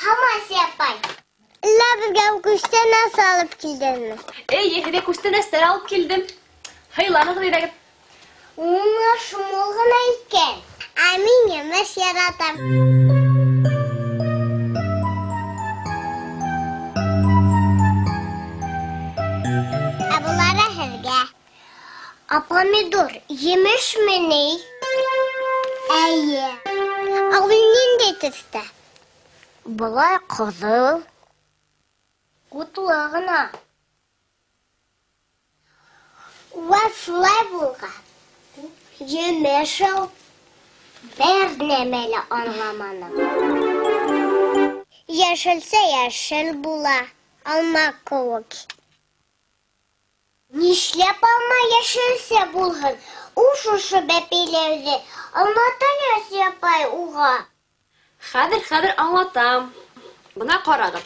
Хамас yapay. İlla bizge kuşta nasıl alıp kildin? Hede kuştan ester alıp kildim. Haylanı kıyrağı. Ona şumulğuna iken. Amin yemiş yaratam. Abulara herge. Apamidor yemiş mi ney? Eye. Ağının detirste. Bulay kızıl. Kutlağına. Ve bulga. Yemişim. Bernemeli anlamanı. Yeşilse yeşil bula. Almak kovuk. Nişlep alma yeşilse bulğun. Uşuşu bepilerdi. Anlatanız yapay uğa. Xadir anlatam. Buna qaragın.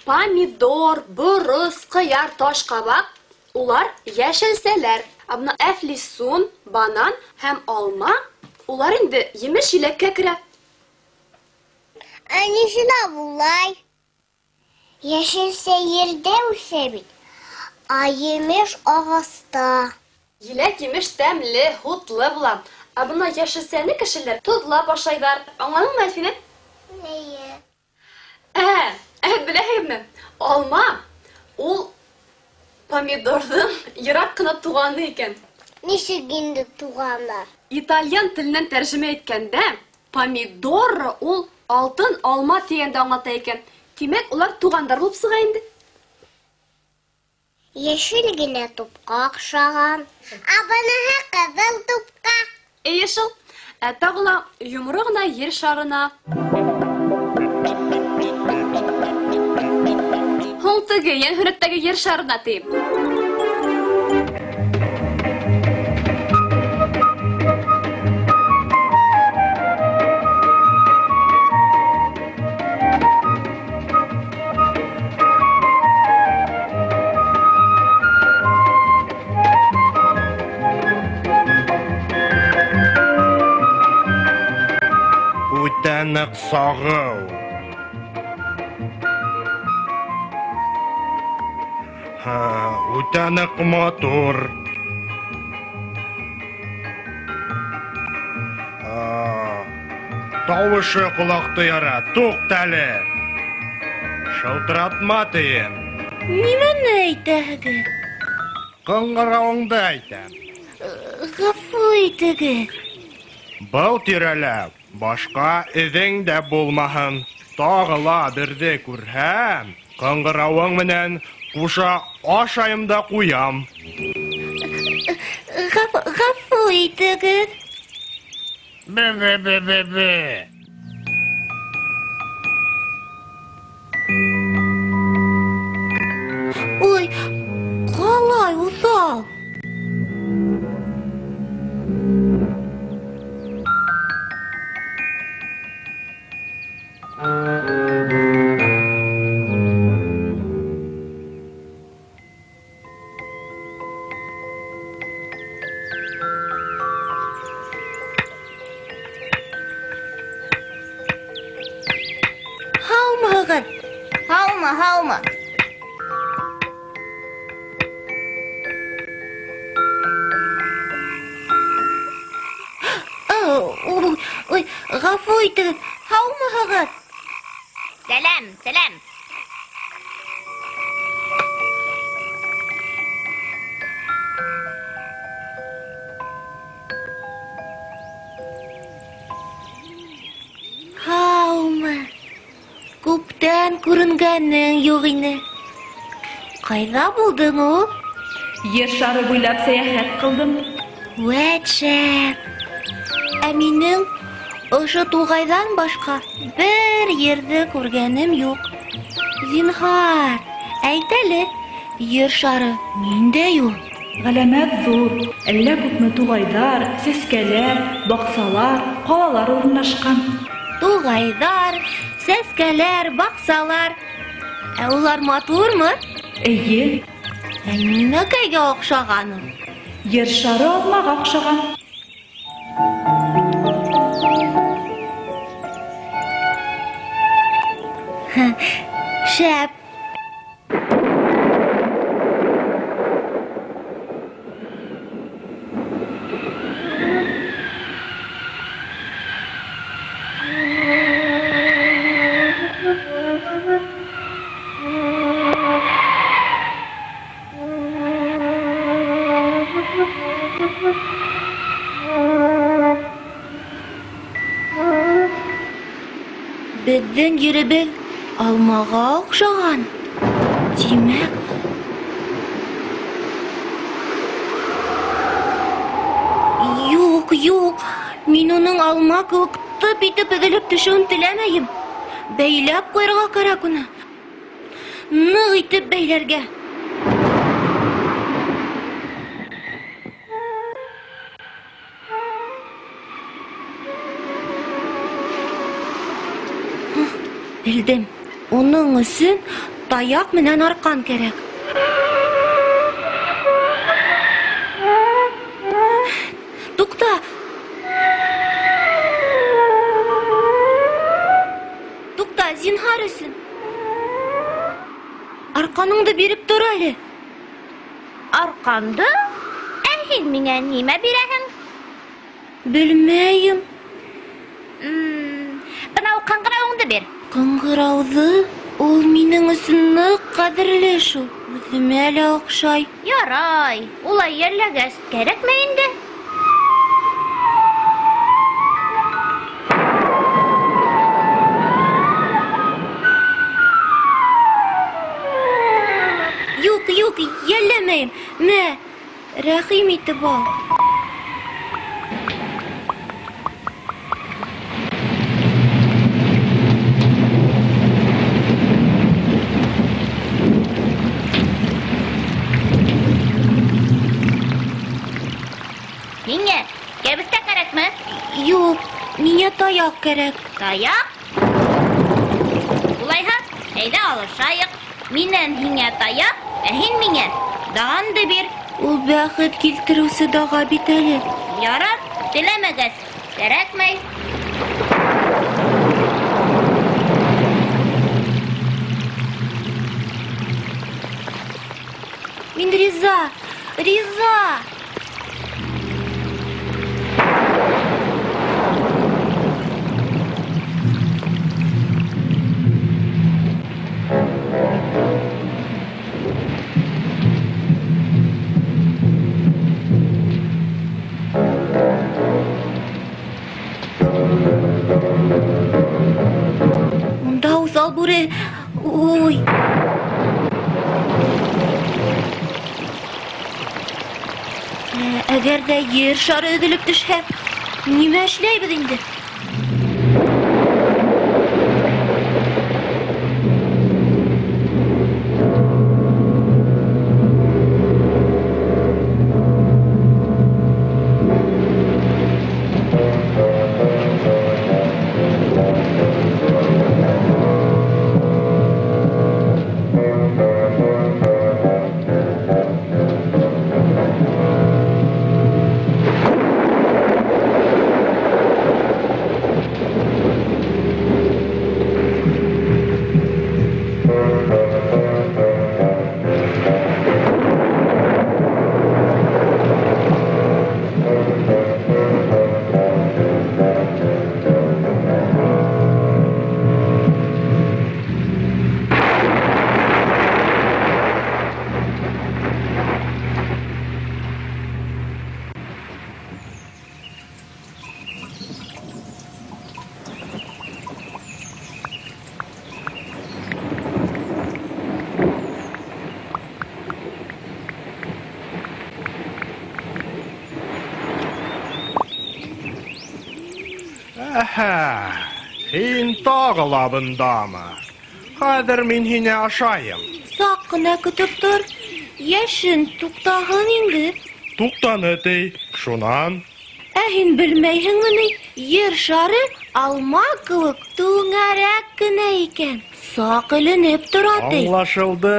Pomidor, bürüz, qıyar, taş qabaq. Ular yeşilseler. Buna əflisun, banan hem alma. Ular indi yemiş yelekке kire. Anişila bulay. Yeşilse yerde usebit. Yemiş ağasta. Yelek yemiş temli, hutlu bulan. Buna yeşilseni kişiler tuzla başlaylar. Anladın mı Elfine? Neye? Evet bileyim mi? Alma. Ol pomidordan yırak kına tuğanı iken. Nişi gündü tuğanlar? İtalyan tilinden tercüme etkende pomidor ol altın alma degende anlatayken. Demek ular tuğandar bulup sığa indi. Yeşil güne tupqa akşağan. Abanaha kızıl tupqa. Yeşil. Tağla yumruğuna yer şarına. Hultıgı yen hürütteki yer şarına deyip. Utanık sağıl. Utanık motor. Tavışı kulak duyara, toktali. Şıltıratma deyin. Nimeni aytagı? Kıngıravыңды aytan. Gafı aytagı. Бұл тирәләп, башка эҙең дә булмаһын. Тағыла берҙе күрһәм, ҡыңғырауың менән ҡуша ашайым да ҡуям. Gafı aytagı. Бе. Oy, qalay usal. Haumağın. Hauma. Oy, gafı aytagı. Haumağın. Selam. Hauma. Күптән күренгәнең юк ине. Кайда булдың ул? Yer şarı буйлап сәяхәт кылдым. Вәтшәп. Ә минең ошо тугайдан башка бер ерде күргәнем юк. Зинһар, әйт әле, ер шары миндә юк. Галәмәт зур. Әллә күпме тугайдар, сәскәләр, баксалар, калалар урнашкан. Тугайдар, сәскәләр, баксалар. Ә улар матурмы? Әйе, Нәкәгә охшаганың? yer şarı алмага охшаган. шәп. Безнең йөребез алмага охшаган. Димәк, юк, мин уның алма кебек тып итеп өҙөлөп төшөүен теләмәйем. Бәйләп куярга кирәк уны. Нык итеп бәйләргә. Bildim. Onun için tayak менән аркан кирәк. Тукта. Тукта, зинһар өчен. Арканыңды биреп тор әле. Арканды? Һин миңа нимә бирәһең? Белмәйем. Бынау кыңгырауыңды бир. Кыңгырауҙы ул минең өсөн ныҡ ҡәҙерле шул. Үҙемә лә оҡшай. Ярай, улай йәлләгәс кәрәкме инде? Юк, йәлләмәйем. Мә, рәхим итеп ал. Ниңә? Кәбестә кәрәкме? Юк, миңә таяҡ кәрәк. Таяҡ? Улайһа, әйҙә алышайыҡ. Минән һиңә таяҡ, ә һин миңә дағанды бир. Ул бәхет килтереүсе даға бит әле. Ярар, теләмәгәс, кәрәкмәй. Мин риза. Унда усал бүре. Ой. Әгәр дә ер шары өҙөлөп төшһә, нимә эшләйбеҙ инде? Әһә, һин тағы ла бындамы? Хәҙер мин һине ашайым. Саҡ ҡына көтөп тор. Йәшен туҡтаһын инде. Туҡтаны ти, шунан. Ә һин белмәйһеңме ни? Ер шары алма кеүек түңәрәк кенә икән. Саҡ эленеп тора ти. Аңлашылды.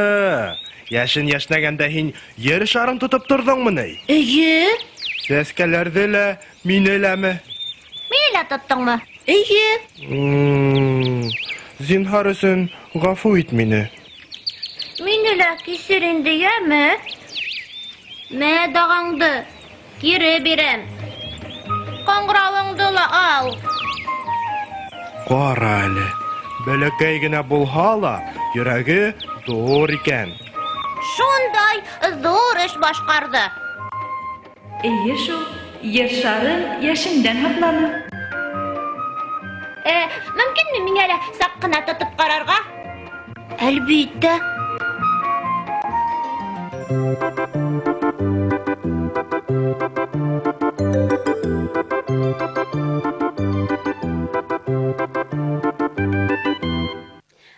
Йәшен йәшнәгәндә һин ер шарын тотоп торҙоңмо ни? Эйе. Сәскәләрҙе лә, мине ләме? Мине лә тоттоңмо? Эйе. Зинһар өсөн гафу ит мине. Мине лә кисер инде, яме? Мә дағаңды, кире бирәм. Қоңрауыңды ла ал. Кара әле. Бәләкәй генә булһа ла, йөрәге зур икән. Шундай зур эш башҡарҙы. Эйе шул, ер шарын яшендән һаҡланы. Мөмкинме миңә лә саҡ ҡына тотоп ҡарарға? Әлбиттә.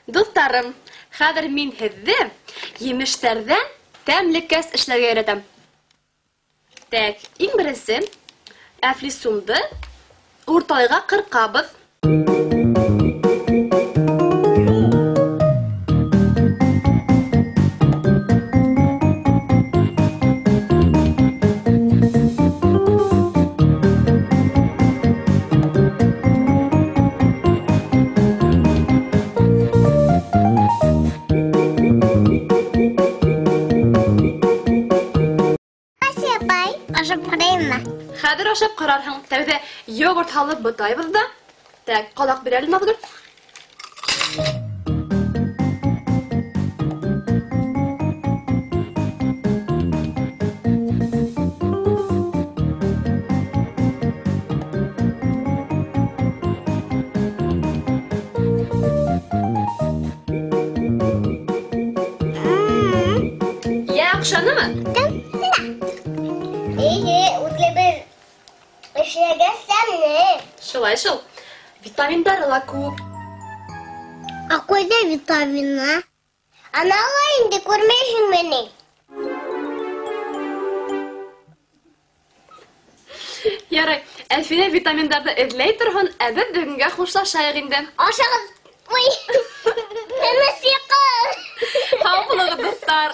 Дуҫтарым, хәҙер мин һеҙҙе емештәрҙән тәмле кәс эшләргә өйрәтәм. Тәк, иң беренсе, әфлисумды уртайға ҡырҡабыҙ. Ашап ҡарайыммы? Хәҙер ашап ҡарарһың. Тәүҙә йогурт һалып бытайбыҙ да. Тәк, ҡалаҡ бир әле, Наҙгөл. Яҡшанымы? Үҙле бер эшләгән сәмле. Шулай шул. Витаминдары ла күп. Ҡайҙа витамины? Анала инде күрмәйһеңме ни? Ярай, Әлфинә витаминдарды эҙләй торһон, ә беҙ бөгөнгә хушлашайыҡ инде. Ашағыҙ. Ой, тыныс йоҡо. Һау булығыҙ, дуҫтар.